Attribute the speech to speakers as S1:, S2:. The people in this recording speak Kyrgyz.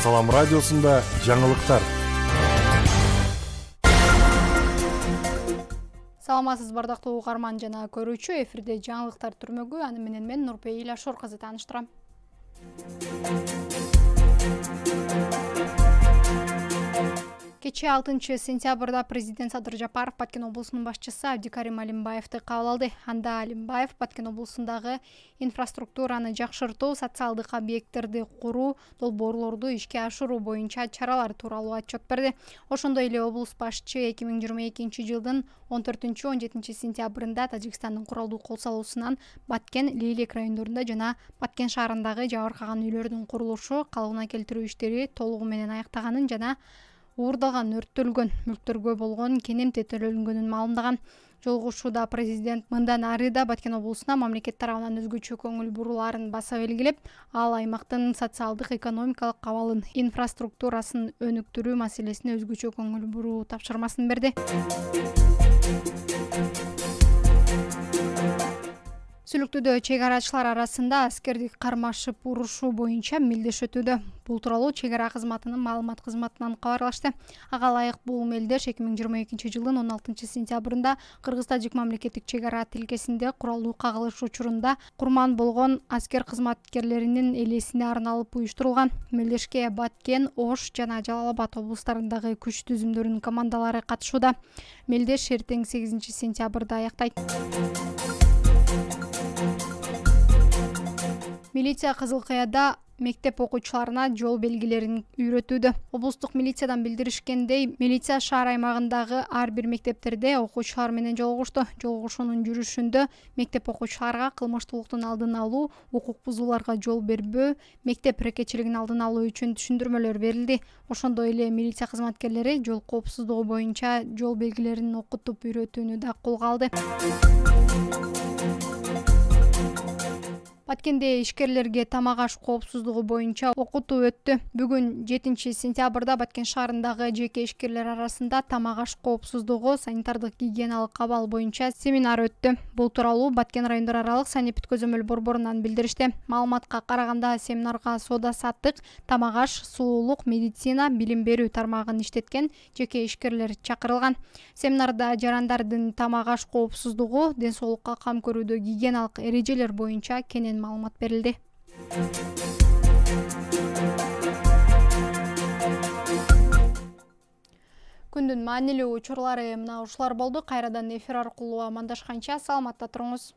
S1: Салам радиосунда жаңылыктар.
S2: Саламатсыз бардактуу угарман жана көрүүчү, эфирде жаңылыктар түрмөгү, аны менен мен Нурпейил Ашор кызы тааныштырам. Кечээ 6-сентябрда президент Садыр Жапаров Баткен облусунун башчысы Абдикарим Алимбаевди кабыл алды. Анда Алимбаев Баткен облусундагы инфраструктураны жакшыртуу, социалдык объекттерди куруу, долбоорлорду ишке ашыруу боюнча чаралар тууралуу отчет берди. Ошондой эле облус башчы 2022-жылдын 14-17 сентябрында Тажикстандын куралдуу кол салуусунан Баткен, Лейлек райондорунда жана Баткен шаарындагы жабыркаган үйлөрдүн курулушу, калыбына келтирүү иштери толугу менен аяктаганын жана уурдалган өрттөлгөн мүлктөргө болгон кенемти төлөнгөнүн маалымдаган. Жолугушууда президент мындан ары да Баткен облусуна мамлекет тарабынан өзгөчө көңүл бурулаарын баса белгилеп, ал аймактын социалдык экономикалык абалын, инфраструктурасын өнүктүрүү маселесине өзгөчө көңүл буруу тапшырмасын берди. Сүлүктүүдө чек арачылар арасында аскердик кармашып урушуу боюнча мелдеш өтүүдө. Бул тууралуу чек ара кызматынын маалымат кызматынан кабарлашты. Ага ылайык бул мелдеш 2022-жылдын 16-сентябрында Кыргыз-Тажик мамлекеттик чек ара тилкесинде куралдуу кагылыш учурунда курман болгон аскер кызматкерлеринин элесине арналып уюштурулган. Мелдешке Баткен, Ош жана Жалал Абад облустарындагы күч түзүмдөрүнүн командалары катышууда. Мелдеш эртең 8-сентябрда аяктайт. Милиция Кызыл Каяда мектеп окуучуларына жол белгилерин үйрөтүүдө. Облустук милициядан билдиришкендей, милиция шаар аймагындагы ар бир мектептерде окуучулар менен жолугушту. Жолугушуунун жүрүшүндө мектеп окуучуларга кылмыштуулуктун алдын алуу, укук бузууларга жол бербөө, мектеп ирекечилигин алдын алуу үчүн түшүндүрмөлөр берилди. Ошондой эле милиция кызматкерлери жол коопсуздугу боюнча жол белгилерин окутуп үйрөтүүнү да колго алды. Баткенде ишкерлерге тамак аш коопсуздугу боюнча окутуу өттү. Бүгүн 7-сентябрда Баткен шаарындагы жеке ишкерлер арасында тамак аш коопсуздугу, санитардык гигиеналык абал боюнча семинар өттү. Бул тууралуу Баткен райондор аралык санепид көзөмөл борборунан билдиришти. Маалыматка караганда, семинарга соода-саттык, тамак аш, сулуулук, медицина, билим берүү тармагын иштеткен жеке ишкерлер чакырылган. Семинарда жарандардын тамак аш коопсуздугу, ден соолукка кам көрүүдө гигиеналык эрежелер боюнча кенен маалымат берилди. Күндүн маанилүү учурлары мына ушулар болду. Кайрадан эфир аркылуу амандашканча саламатта туруңуз.